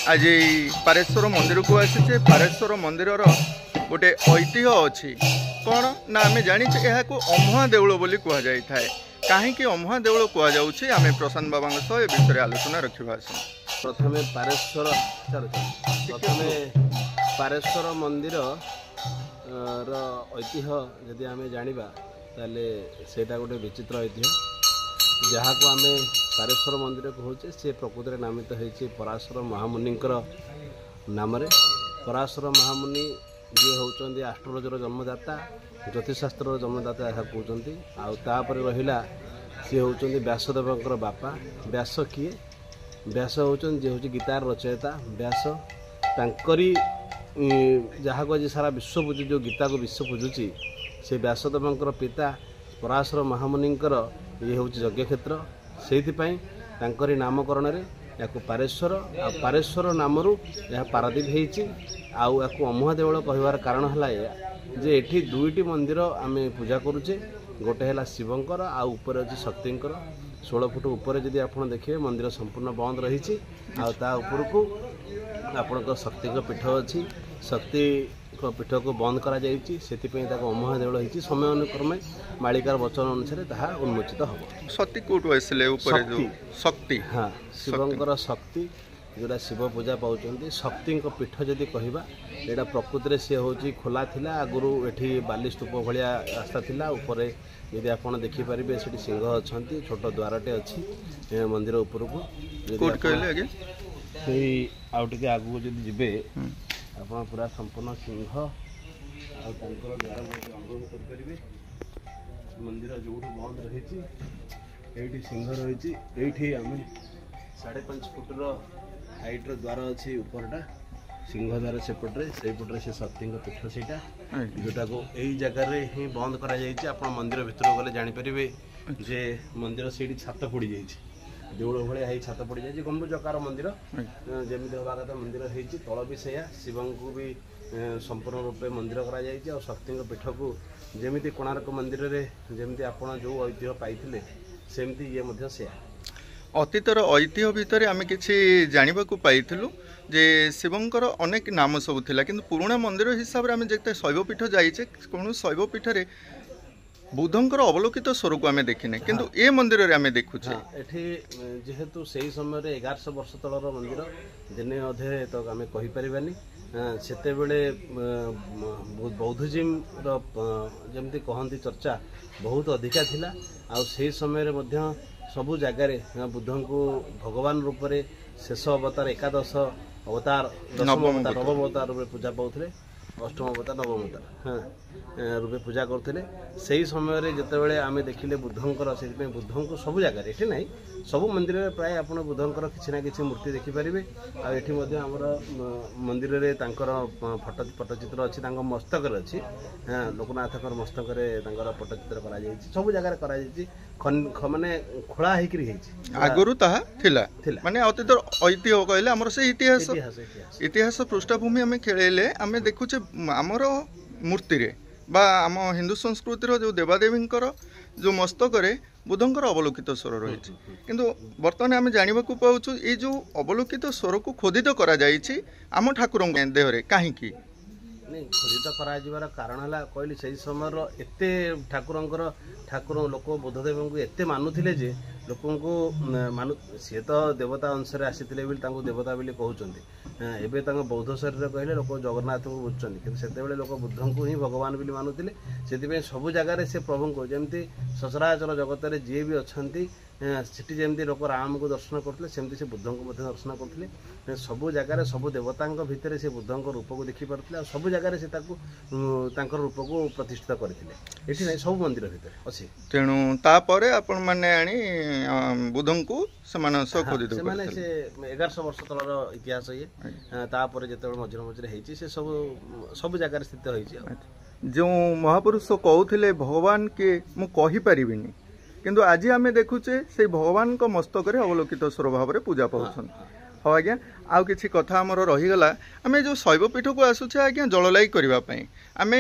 आज पारेश्वर मंदिर को आसीचे। पारेश्वर मंदिर गोटे ऐतिह्य अच्छी कौन ना आम जाचे यह अमुहा देउल बोली कह जाए। कहीं अमुहा देउल कहुच्छे आम प्रशांत बाबा सह ए विषय आलोचना रखा। प्रथमे पारेश्वर मंदिर ऐतिह्य जदि आम जाना ताले सेटा गोटे विचित्र ऐतिह्य जहाँ को आम पारेश्वर मंदिर कहूचे से प्रकृत में नामित होती पराशर महामुनि नाम। पराशर महामुनि जी होती एस्ट्रोलोजर जन्मदाता ज्योतिषशास्त्र जन्मदाता यह कहते। आउपर रहा सी होती व्यासदेव बापा। व्यास किए? व्यास होती जी हूँ गीतार रचयिता व्यास। तांकरी जहाँ को आज सारा विश्व पूजु जो गीता को विश्व पूजुची से व्यासदेव पिता पराशर महामुनि ये हूँ यज्ञक्षेत्र। से नामकरण या पारेश्वर पारेश्वर नामरू यह पारादीप होती। आपको अमुहा देवल कहबार कारण है जे एठी दुईटी मंदिर आम पूजा करुचे। गोटे है शिवंकर आउपर अच्छी शक्तिंकर 16 फुट ऊपर जदि आप देखिए मंदिर संपूर्ण बंद रही। उपरकू आपण शक्ति पीठ अच्छी। शक्ति पीठ को बंद करा अमुहा देवल होती। समय अनुक्रमे मालिकार वचन अनुसार ताहा उन्मोचित हम। शक्ति कौटू आसिले शक्ति? हाँ, शिवंकर शक्ति जोड़ा शिव पूजा पाँच शक्ति पीठ जदि कहवा यहाँ प्रकृति में सी हूँ खोला थिला। आगुरी एठी बाली स्तूप भाया रास्ता थिला। ऊपर यदि आप देखिपारे से सिंह अच्छा छोट द्वारटे अच्छी मंदिर उपरकू आगे आगू जब जीवे आप पूरा संपूर्ण सिंह द्वार अनुभव करें। मंदिर जो बंद रही सिंह रही ये आम 5.5 फुटर हाइट्र द्वार अच्छी उपरटा सिंह द्वार सेपटे से पटे से शक्ति पीठ से जोटा को यही जगार ही बंद कर मंदिर भितर गले जानीपारे जे मंदिर से छात पड़ जाइए। देउल भाई छात पड़ जाए गंभीर मंदिर जमी हवा कथा मंदिर होती। तल भी से शिव को भी संपूर्ण रूपे मंदिर कर शक्ति पीठ को जमी कोणार्क मंदिर में जमी आप जो ऐतिह्य पाई सेमती ये से अतीतर ऐतिह्य भितर आम कि जानवाक पाइलु जे शिवंकर अनेक नाम सब थिला किंतु पुराणा मंदिर हिसाब से आम जिते शैवपीठ जाइए कौन शैवपीठ बुद्धंकर अवलोकित स्वर को आम देखने किंतु ए मंदिर रे आम देखुचे एठी जेहेतु से समय 1100 वर्ष तलर मंदिर दिने अधे तो आम कहीपरानी सेते बेले बौद्धिज्म जमती कहती चर्चा बहुत अधिका थिला। आ से समय सबु जगार बुद्ध को भगवान रूप में शेष अवतार एकादश अवतार दशम अवतार नवम अवतार रूप पूजा पाते। अष्टम अवतार नवम अवतार रूपे पूजा करते। से समय जितेबाला आम देखिले बुद्धंकर से बुद्ध को सब जगार ये ना सब मंदिर में प्राय आप बुद्धंकर किसी ना किसी मूर्ति देखिपारे। आमर मंदिर में पट्टचित्र अच्छी मस्तक अच्छी लोकनाथ मस्तक पट्टचित्र कर सब जगार माने खोला आगुरी माने अतीत ऐतिह्य कहले आमर से इतिहास पृष्ठभूमि आम खेले आम देखुचे आमर मूर्ति रे बा आम हिंदू संस्कृतिर जो देवादेवी जो मस्तक बुद्धंकर अवलोकित स्वर रही। किंतु बर्तमान आम जानवा पाऊँ ये जो अवलोकित स्वर को खोदित करा जाइछि आम ठाकुर देहरे कहीं नहीं खोदित कर कारण है कहली से समय एते ठाकुर लोक बुद्धदेव को एते मानुले जे लोक मानु सी तो देवता अंश आसी देवता बोली कहते। एवं बौद्ध शरीर कहले लोक जगन्नाथ को बुझुं कि से लोक बुद्ध को ही भगवान बोली मानुले। से सब जगार से प्रभु को जमी सचराचर जगत में जी भी अच्छा सेठी जमी लोक राम को दर्शन करते सेमती से बुद्ध को दर्शन करते। सबू जगार सब देवता भितर से बुद्ध रूप को देखी पारे सब जगार से रूप को प्रतिष्ठित करते। ये सब मंदिर भितर अच्छी तेणु तापर आपण माने आनी बुद्ध को खोदित 1100 वर्ष तलर इतिहास ये तापर जो मझे मझे होती से सब जगार स्थित होती। जो महापुरुष कहते भगवान के मु कहि परिबिनी किंतु आज आम देखुचे से भगवान को मस्तक अवलोकित स्वर भाव में पूजा पाऊँ। हाँ आज्ञा आउ कि कथा आमर रहीगला आम जो शैवपीठ को आसुचे आज्ञा जललाई करने आम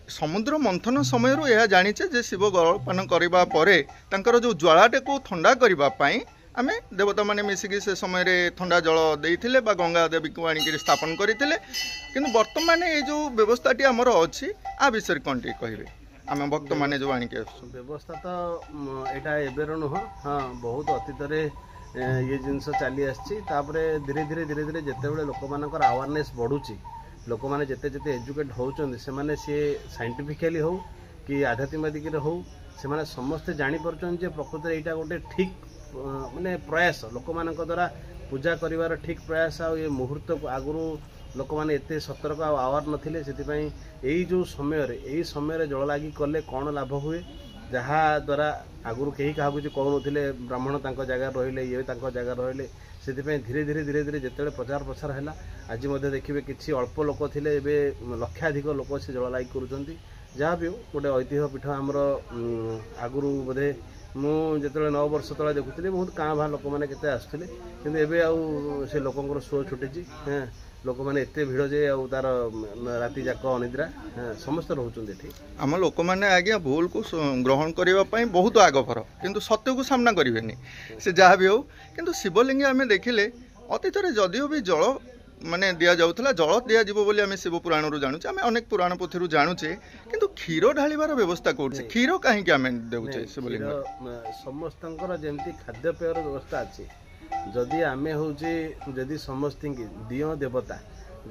समुद्र मंथन समय यह जाचे जे शिव गलपान करने जो ज्वालाटे को थंडा करने आमे देवता माने मिसिकी से समय रे ठंडा जल देइथिले बा गंगा देवी को आनिक स्थापन करथिले किंतु वर्तमान ये जो व्यवस्थाटी आमर अच्छी आ विषय कौन टी कहबे आम भक्त माने जो आनिक व्यवस्था तो यहाँ एबेर नुह हाँ बहुत अतीत ये जिनस चली आसी धीरे धीरे धीरे धीरे जिते लोक मान अवेयरनेस बढ़ुची लोक मैंने जिते जिते एजुकेट होती से माने सी साइंटिफिकली हो कि आध्यात्मिक हो से माने समस्ते जापर प्रकृत यहाँ गोटे ठीक माने प्रयास लोक मान द्वारा पूजा कर ठीक प्रयास आ ये मुहूर्त को आगु लोक मैंने एत सतर्क आवार नथिले से यही जो समय जल लगी कले कौन लाभ हुए जहाँ द्वारा आगु कहीं क्या कहून ब्राह्मण तक जगह रही ये जगह रही से धीरे धीरे धीरे धीरे जिते प्रचार प्रसार है आज देखिए किसी अल्प लोक थे लक्षाधिक लोक से जल लागी कर जहाँ भी गोटे ऐतिह्य पीठ आमर आगु बोधे मुझे 9 वर्ष तले देखुली बहुत काँ भा लोक मैंने केते आसुले किंतु एबे आउ से लोकंकर शो छुटी हाँ लोक मैंने एत भिड़ जे आउ तार राति जाक अनिद्रा हाँ समस्त रोचे आम लोक मैंने आज्ञा भूल को ग्रहण करने बहुत आगभर किंतु सत्य को सामना करेनि से जहाँ भी हो किंतु शिवलिंग आम देखिले अतीत जदिओ भी जल माने दिया जाउथला जल दिया जीवो बोली आमे शिव पुराण रु जानुचे आमे अनेक पुराण पोथी जानुचे किंतु क्षीर ढालिबार व्यवस्था कोठी क्षीर काहे कि आमे देउचे शिवलिंग समस्तंकर जेमती खाद्य पेयर व्यवस्था अछि जदि आमे होउचे जदि समस्त दियो देवता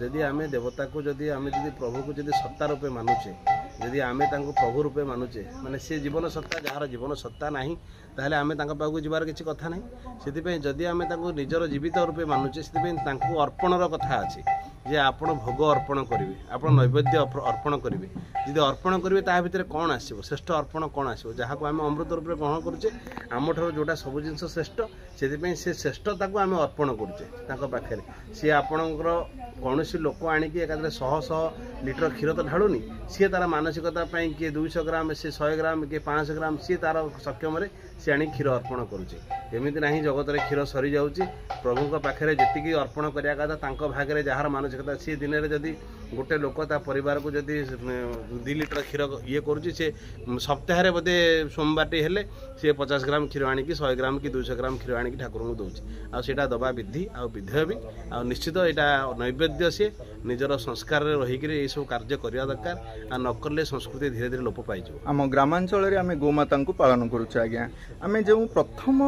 जदि आमे देवता को जदि आमे जदि प्रभु को जदि सत्ता रूपे मानुचे जदि आमे तांको प्रभु रूपे मानुचे माने से जीवन सत्ता जार जीवन सत्ता नाही ताहले आमे तांको पाखु जिबार किछि कथा नाही सेति जदि आमे तांको निजर जीवित रूपे मानुचे सेति तांको अर्पणर कथा अछि जे आपण भोग अर्पण करिवे आपण नैवेद्य अर्पण करिवे जदि अर्पण करिवे ता भितर कोन आसीबो श्रेष्ठ अर्पण कोन आसीबो जहा को आमे अमृत रूपे ग्रहण करूचे आम ठार जोटा सब जिनस श्रेष्ठ सेति से श्रेष्ठता को आमे अर्पण करूचे तांको पाखरे सी आपणकर कौन लोक आणिकी एकादरे 100 लिटर क्षीर तो ढालुनी सी तार मानसिकता किए 200 ग्राम से 100 ग्राम किए 500 ग्राम सी तार सक्षम सी आनी क्षीर अर्पण करुचे एमती ना जगत में क्षीर सरी जाऊँगी प्रभु पाखे जी अर्पण करने कथा भागे जार मानसिकता सी दिन में जदि गोटे लोक परिवार को जदि 2 लिटर क्षीर ये करुच्ची से सप्ताह बोधे सोमवार हेले सी 50 ग्राम क्षीर आणिकी 100 ग्राम कि 200 ग्राम क्षीर आणिकी ठाकुर को दूसरी आटा दबा विधि आ विधेय भी आ निश्चित यहाँ नैवेद्य सी निजर संस्कार रहीकि ये सब कार्य करवा दरकार आ नकले संस्कृति धीरे धीरे लोप पाई आम ग्रामांचल आम गोमाता को पालन करुचे आज्ञा आम जो प्रथम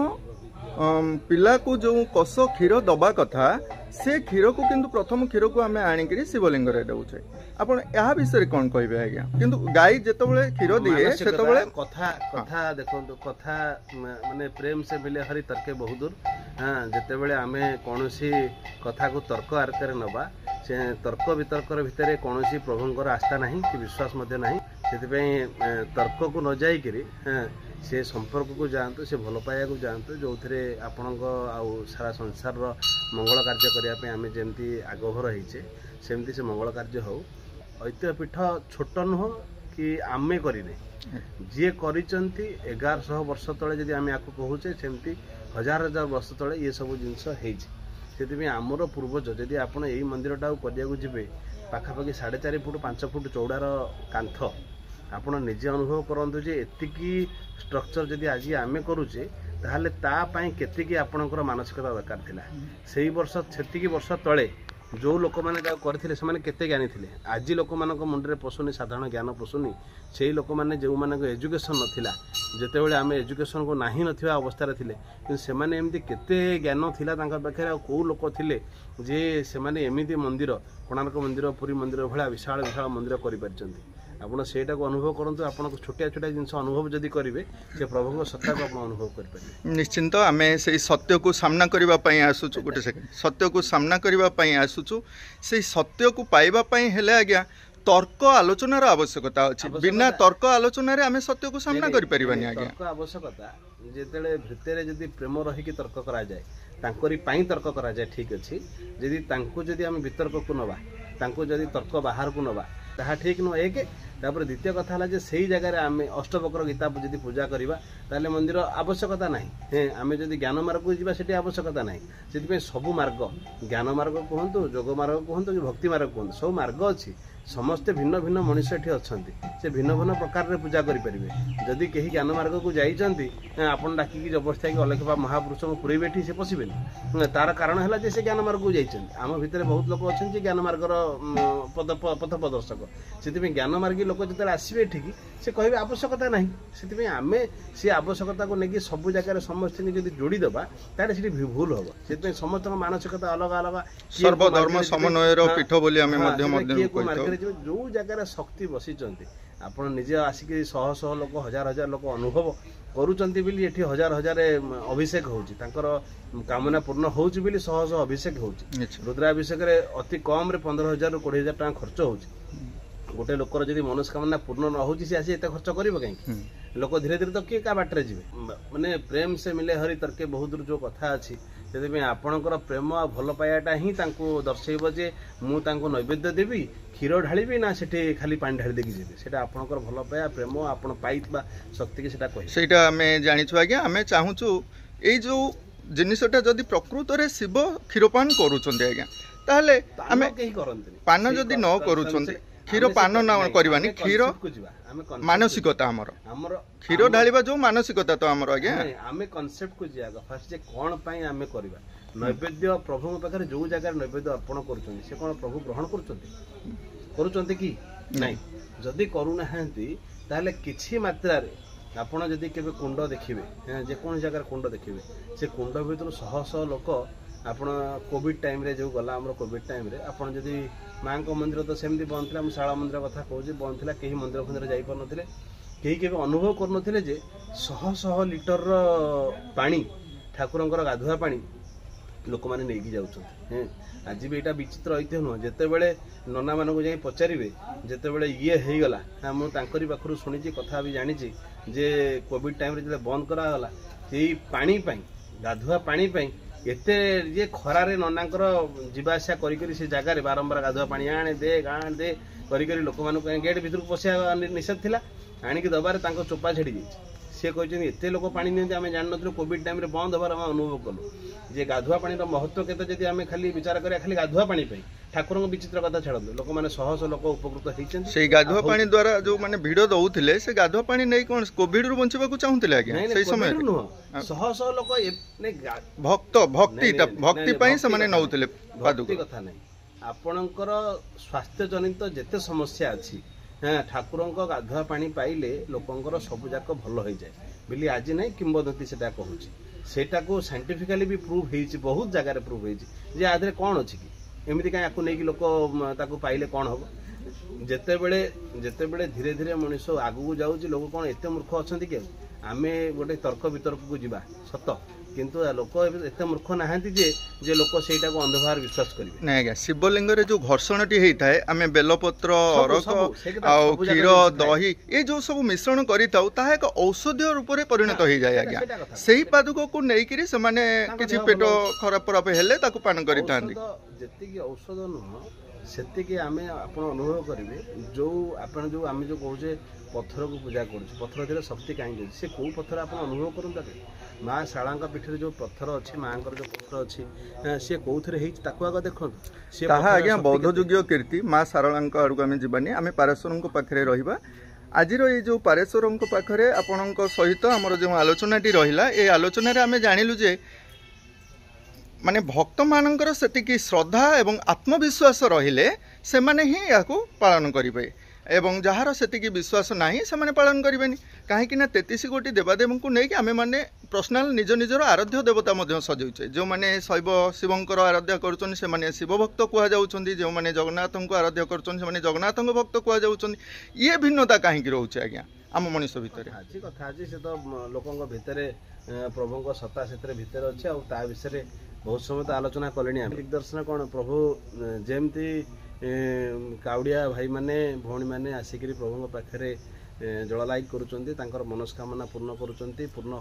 पिला को जो कष क्षीर दबा कथा से क्षीर को किंतु प्रथम क्षीर को आम आणिक शिवलिंग दौचे आपण या विषय कौन कहे आज्ञा किंतु गाई जितेबाला क्षीर दिए से कथा कथा देखो कथा माने प्रेम से मिले हरि तर्के बहुत दूर हाँ जितेबाला आम कौन कथा को तर्क आकार नवा से तर्क वितर्कर भितर कौन प्रभुंर आस्था ना कि विश्वास ना से तर्क को न जाइक हाँ से संपर्क को जातु से भल पाया को जातु जो थे आपण सारा संसार मंगल कार्य करने आम जमी आगभर होचे सेमती से मंगल कार्य हो ऐतिह्य पीठ छोट नुह कि आमे करें जी कर 1100 वर्ष तले जदि आम आपको कहूचे सेमती 1000 वर्ष तले ये सब जिनस से आमर पूर्वज जदि आप यही मंदिरटा करने जी पाखापाखि 4.5 फुट 5 फुट चौड़ार कांथ आपण निजे अनुभव करंतु जे एतिकी स्ट्रक्चर जदि आज आमे करूचे ताहले तापाई केतिकी आपणकर मानसिकता दरकार थिला सेही वर्ष सेतिकी वर्ष तळे जो लोक मैंने करथिले से माने केते ज्ञानी थिले आज लोक मानक मुंडरे पसुनी साधारण ज्ञान पसुनी सेही लोक माने जो मानक एजुकेशन नथिला जेतेबेले आमे एजुकेशन को नाही नथिबा अवस्था रे थिले कि से माने एमती केते ज्ञान थिला तांका पाखरे आ को लोक थिले जे से माने एमिति मंदिर कोणार्क मंदिर पुरी मंदिर भला विशाल विशाल मंदिर करि परचंती आपण सेटा को अनुभव करंतु आपण को छोटिया छोटिया जिनस अनुभव जदि करिवे से प्रभु को सत्ता को आपण अनुभव कर पारे निश्चिंत आमे से सत्य को सामना करबा पई आसुचु गोटे सेकंड सत्य को सामना करबा पई आसुचु से सत्य को पाइबा पई हेले आज्ञा तर्क आलोचनार आवश्यकता अछि बिना तर्क आलोचना रे आमे सत्य को सामना करि परिबानी आज्ञा तर्क आवश्यकता जेतेले भितरे जदि प्रेम रही कि तर्क करा जाय तांकरी पई तर्क करा जाय ठीक अछि जदि तांको जदि आमे वितर्क को नबा तांको जदि तर्क बाहर को नबा ताहा ठीक न एक तापर द्वितीय कथा है से जगह आम अष्टवक्र गीता जब पूजा करवा ताले मंदिर आवश्यकता ना हाँ आम जब ज्ञान मार्ग को जी आवश्यकता ना से सब मार्ग ज्ञान मार्ग कहतु जोग मार्ग कहतु कि भक्ति मार्ग कहतु सब मार्ग अच्छी समस्ते भिन्न भिन्न मनुष्य एठी अछंती से भिन्न भिन्न प्रकार रे पूजा करि परिबे जदि केही ज्ञान मार्ग को जाइचंती आपण डाकी की जबरदस्ती के अलख महापुरुष को पुरे बैठी से पसिबे तार कारण है जे से ज्ञान मार्ग को जाइचंती आम भितर बहुत लोक अछंती ज्ञान मार्ग पथ प्रदर्शक से ज्ञान मार्गी लोक जते आसबे ठीक से कहबे आवश्यकता नहीं से आमे से आवश्यकता को लेकिन सब जगह समस्त जदि जोड़ी दबा तारे से भूल हम से समस्त मानसिकता अलग अलग सर्वधर्म समन्वय पीठ बोली आमे जो जगह शक्ति बसी आप निजे आसिक शह शह लोक हजार हजार लोक अनुभव करुँच हजार हजार अभिषेक होची कामना पूर्ण होची शह शह अभिषेक होची रुद्राभिषेक अति कम 15,000 ରୁ 20,000 टका खर्च होची गोटे लोकर जब मनस्कामना पूर्ण न हो आसी खर्च कर कहीं लोक धीरे धीरे तो किए क्या बाटर जी मैंने प्रेम से मिले हरि तर्के बहुत दूर जो कथा अच्छी से आपणकर प्रेम आ भल पाइबाटा ही दर्शेब जे मुझे नैवेद्य देवी क्षीर ढाली ना से खाली पानी ढाली देकी जी से आपणकर भल पाइबा प्रेम आप पाई शक्ति की से आम जाचु आज्ञा आम चाहूँ ये जो जिनसटा जदि प्रकृत में शिव क्षीरपान करुँच आज्ञा ताहले आमे पान जदि न करुँच क्षीर पान न करवानी क्षीर मानसिकता आमर क्षीर ढालिबा जो मानसिकता तो आमर आज्ञा आमे कांसेप्ट को जिया फर्स्ट जे कोन पई आमे करबा नैवेद्य प्रभु पाखरे जो जगह नैवेद्य अर्पण करूछन से कोन प्रभु ग्रहण करूछन कि नहीं जदि करू नाहंती ताले किछि मात्रा रे आपण जदि केबे कुंड देखिबे जे कोन जगह कुंड देखिबे से कुंड भीतर शह शह लोक आपण कोविड टाइम रे जो गला हमर कोविड टाइम रे आपण जदि माँ को मंदिर तो सेमती बंद था शाला मंदिर कथा कहूँ बंद था कहीं मंदिर फंदिर जाई पार नथिले कहीं के अनुभव करनथिले जे शह शह लिटर पानी ठाकुरंकर गाधुआ पानी लोक माने नेगी जाउछथि आज भी एटा विचित्र ऐतिह्य नुह जेते बेले नना मानक जाई पचारिबे जेते बेले ये हे गला मु तांकरी पाखरु सुनिछि कथा भी जानिछि जे कोविड टाइम रे जे बंद करा गला सेही पानी पई गाधुआ पानी पई एते ये खरारे ननांकर जीवासा करी से जगार बारंबार गाधुआ पानी आने दे करी लोक मान गेट भीतर पशिया निषेध थिला आणिक दबार चोपा छेड़ी जाइए सी कहते एत लोक पानी नियंती आम जान नु कोविड टाइम रे बंद हबार अनुभव कलु जे गाधुआ पानी महत्व केते जदि आम खाली विचार करिया खाली गाधुआ पानी पे ठाकुर विचित्र कथा छाड़ू लोक मैंने शह शह लोक उपकृत होती से गाधुआ पानी द्वारा जो माने भिड़ दौले से गाधुआ पानी नहीं कौन कोविड रु बंचवा चाहूले आज्ञा से समय नुह शह शह लोक भक्त भक्ति पाई से माने नौतले भक्ति कथा नहीं आपणकर स्वास्थ्य जनित जेते समस्या अच्छी ठाकुरंक गाधुआ पानी पाइले लोकंकर सब जाक भल हो जाए बोली आज नहीं किंवदंती से कहूँ सेटा को साइंटिफिकली भी प्रूव हो बहुत जगह प्रूव हो आधे कौन अच्छी कि एमती कहीं आपको नहीं लोक ताकू पाइले कौन हम जिते बड़े धीरे धीरे मनुष्य आगू जाऊँगी लोक कौन एत मूर्ख अच्छा कि आम गोटे तर्क वितर्क को जीवा सत किंतु लोक एते मूर्ख नाहांती जे लोक सेटा को अंधभार विश्वास करेंगे नहीं आज्ञा शिवलिंग रे जो घर्षणटी होता है आम बेलपत्र अरक क्षीर दही ये जो सब मिश्रण करिताउ ता एक औषधीय रूप में परिणत हो जाए आज्ञा से पादुक को लेकिन से माने किछि पेट खराब खराब हेले ताकु पान करितांती जति औषध नुह सेतिके आमे आपण अनुभव करेंगे जो आपण जो आम जो कहूचे पत्थर को पूजा करुँ पत्थर धीरे शक्ति कहीं से कौ पत्थर आप अनुभव करूँ माँ शाला पीठे जो पत्थर अच्छी माँ जो पत्थर अच्छी सी कौ थे आगे देखो आज्ञा बौद्ध जुगीय कीर्ति माँ शारला आड़क आम जानी आम पारेश्वर पाखे रहा आज ये जो पारेश्वर पाखे आपण सहित आमर जो आलोचनाटी रहा ये आलोचन आम जानलु जे माने भक्त मानकर सेतिकी श्रद्धा एवं आत्मविश्वास रहिले से माने ही याकू पालन करिवे एवं जहार सेतिकी विश्वास नाही से माने पालन करिवेनी काहेकि ना 33 कोटी देवादेव को नहीं कि आमे माने पर्सनल निज निजर आराध्य देवता मध्य सजाउछे जो माने शैव शिवंकर आराध्य करूछन से माने शिव भक्त कुआ जाउछन्ती जो माने जगन्नाथ को आराध्य करूछन से माने जगन्नाथ भक्त कुआ जाउछन्ती ये भिन्नता काहेकि रहउछे आज्ञा आम मनुष्य भितर आज कथा आज से तो लोकंक भितर प्रभुंक सत्ता से भितर अच्छे आ विषय बहुत समय तो आलोचना कले दिग्दर्शन कौन प्रभु जमती काउड़िया भाई माने भौणी माने आसिक प्रभु पाखे जललाइक कर मनस्कामना पूर्ण पूर्ण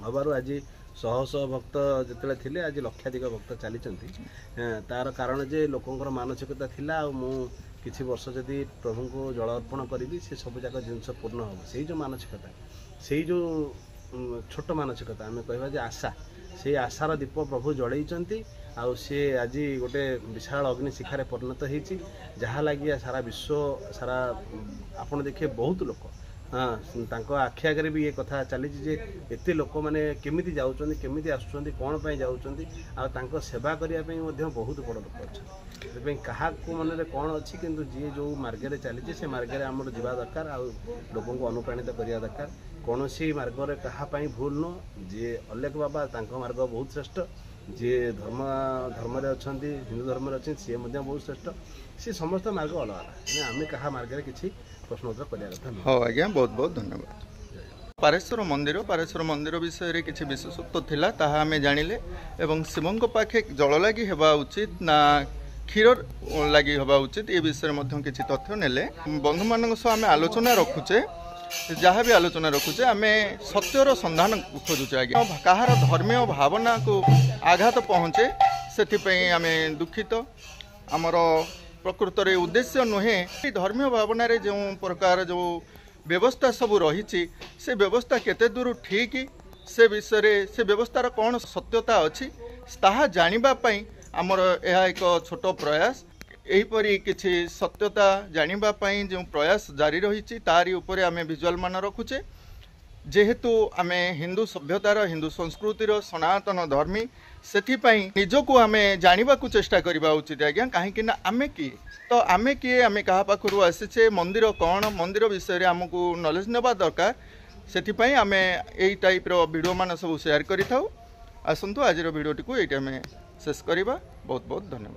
होबार आज शह शह भक्त जिते थे आज लक्षाधिक भक्त चली तार कारण जे लोकंर मानसिकता थिला मु किछि वर्ष जदि प्रभु को जल अर्पण करी से सब जाक जिनस पूर्ण हम से जो मानसिकता से जो छोट मानसिकता आम कहवा जे आशा से आशार दीप प्रभु जड़ई आउ सी आज गोटे विशाल अग्निशिखार परिणत होती जहाँ लगी सारा विश्व सारा आपड़ देखिए बहुत लोक हाँ आखि आगे भी ये कथा चली एत लोक मैंने केमी जाऊँच केमी आसुँच कौन पर जाऊँच सेवा करने बहुत बड़ लोक अच्छा से क्या मन कौन अच्छी कि जी जो मार्गे चली से मार्गे आम जा दरकार आ लोक अनुप्राणित करवा दरकार कौन सी मार्ग क्या भूल नुह जी अलेख बाबा मार्ग बहुत श्रेष्ठ जी धर्म अच्छा हिंदू धर्म अच्छे सी बहुत श्रेष्ठ सी समस्त मार्ग अलग अलग आम क्या मार्ग किसी प्रश्नोत्तर करवा कथा हाँ आज्ञा बहुत बहुत धन्यवाद। पारेश्वर मंदिर विषय रे किसी विशेषत्व थिला ताहा आमे जानिले एवं शिवंक पाखे जल लगी हेबा उचित ना क्षीर लगी हेबा उचित ये विषय में किसी तथ्य नेले बंधु मान सह आमे आलोचना रखुचे जहाँ भी आलोचना रखुचे आमे सत्यर संधान खोजुचे आज्ञा कहार धर्मीय भावना को आघात पहुँचे से आमे दुखित आमर प्रकृत उद्देश्य नुहे धर्मीय भावना रे जो प्रकार जो व्यवस्था सब रही से व्यवस्था केते दूर ठीक से विषय से व्यवस्थार कौन सत्यता अच्छी ताहा जानिबा पई आमर यह एक छोट प्रयास एहीपरी किछि सत्यता जानिबा पई जो प्रयास जारी रही तारी उपरे आमे विजुअल मान रखुचे जेहेतु आमे हिंदू सभ्यतार हिंदू संस्कृतिर सनातन धर्मी सेथिपाई निजको आमे जानिबा को चेष्टा करबा उचित आज्ञा कहीं ना आमे किए तो आमे किए आमे कहा पाखरु आसीचे मंदिर कौन मंदिर विषय रे हमको नॉलेज नेबा दरकार सेथिपाई आमे एई टाइप रो वीडियो मान सब शेयर करि थाउ आसंतु आज रो वीडियो टिकु एटा में शेष करबा बहुत बहुत धन्यवाद।